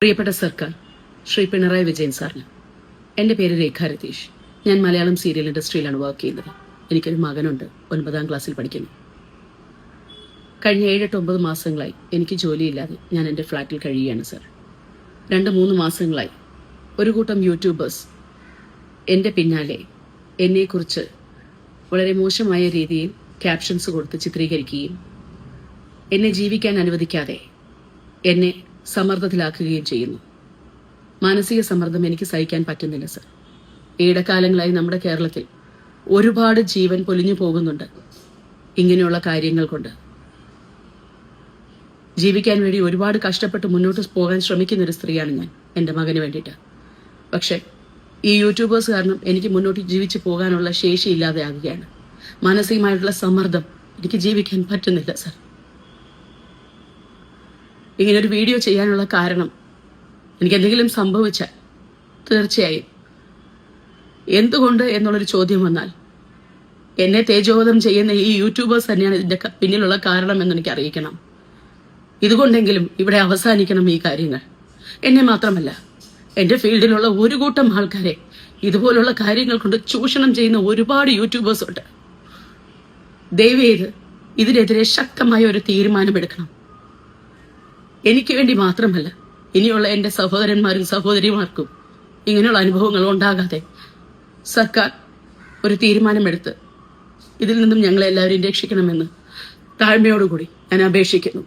പ്രിയപ്പെട്ട സർക്കാർ ശ്രീ പിണറായി വിജയൻ സാറിന് എൻ്റെ പേര് രേഖ രതീഷ്. ഞാൻ മലയാളം സീരിയൽ ഇൻഡസ്ട്രിയിലാണ് വർക്ക് ചെയ്യുന്നത്. എനിക്കൊരു മകനുണ്ട്, 9ാം ക്ലാസ്സിൽ പഠിക്കുന്നു. കഴിഞ്ഞ 7-9 മാസങ്ങളായി എനിക്ക് ജോലിയില്ലാതെ ഞാൻ എൻ്റെ ഫ്ലാറ്റിൽ കഴിയുകയാണ് സർ. 2-3 മാസങ്ങളായി ഒരു കൂട്ടം യൂട്യൂബേഴ്സ് എൻ്റെ പിന്നാലെ എന്നെക്കുറിച്ച് വളരെ മോശമായ രീതിയിൽ ക്യാപ്ഷൻസ് കൊടുത്ത് ചിത്രീകരിക്കുകയും എന്നെ ജീവിക്കാൻ അനുവദിക്കാതെ എന്നെ സമ്മർദ്ദത്തിലാക്കുകയും ചെയ്യുന്നു. മാനസിക സമ്മർദ്ദം എനിക്ക് സഹിക്കാൻ പറ്റുന്നില്ല സർ. ഈയിടക്കാലങ്ങളായി നമ്മുടെ കേരളത്തിൽ ഒരുപാട് ജീവൻ പൊലിഞ്ഞു പോകുന്നുണ്ട് ഇങ്ങനെയുള്ള കാര്യങ്ങൾ കൊണ്ട്. ജീവിക്കാൻ വേണ്ടി ഒരുപാട് കഷ്ടപ്പെട്ട് മുന്നോട്ട് പോകാൻ ശ്രമിക്കുന്ന ഒരു സ്ത്രീയാണ് ഞാൻ, എൻ്റെ മകന് വേണ്ടിയിട്ട്. പക്ഷെ ഈ യൂട്യൂബേഴ്സ് കാരണം എനിക്ക് മുന്നോട്ട് ജീവിച്ചു പോകാനുള്ള ശേഷി ഇല്ലാതെ ആകുകയാണ്. മാനസികമായിട്ടുള്ള സമ്മർദ്ദം, എനിക്ക് ജീവിക്കാൻ പറ്റുന്നില്ല സർ. ഇങ്ങനൊരു വീഡിയോ ചെയ്യാനുള്ള കാരണം, എനിക്ക് എന്തെങ്കിലും സംഭവിച്ചാൽ തീർച്ചയായും എന്തുകൊണ്ട് എന്നുള്ളൊരു ചോദ്യം വന്നാൽ എന്നെ തേജോവധം ചെയ്യുന്ന ഈ യൂട്യൂബേഴ്സ് തന്നെയാണ് ഇതിന്റെ പിന്നിലുള്ള കാരണം എന്ന് എനിക്ക് അറിയിക്കണം. ഇതുകൊണ്ടെങ്കിലും ഇവിടെ അവസാനിക്കണം ഈ കാര്യങ്ങൾ. എന്നെ മാത്രമല്ല, എന്റെ ഫീൽഡിലുള്ള ഒരു കൂട്ടം ആൾക്കാരെ ഇതുപോലുള്ള കാര്യങ്ങൾ കൊണ്ട് ചൂഷണം ചെയ്യുന്ന ഒരുപാട് യൂട്യൂബേഴ്സ് ഉണ്ട്. ദയവേത് ഇതിനെതിരെ ശക്തമായ ഒരു തീരുമാനമെടുക്കണം. എനിക്ക് വേണ്ടി മാത്രമല്ല, ഇനിയുള്ള എൻ്റെ സഹോദരന്മാരും സഹോദരിമാർക്കും ഇങ്ങനെയുള്ള അനുഭവങ്ങൾ ഉണ്ടാകാതെ സർക്കാർ ഒരു തീരുമാനമെടുത്ത് ഇതിൽ നിന്നും ഞങ്ങളെല്ലാവരും രക്ഷിക്കണമെന്ന് താഴ്മയോടുകൂടി ഞാൻ അപേക്ഷിക്കുന്നു.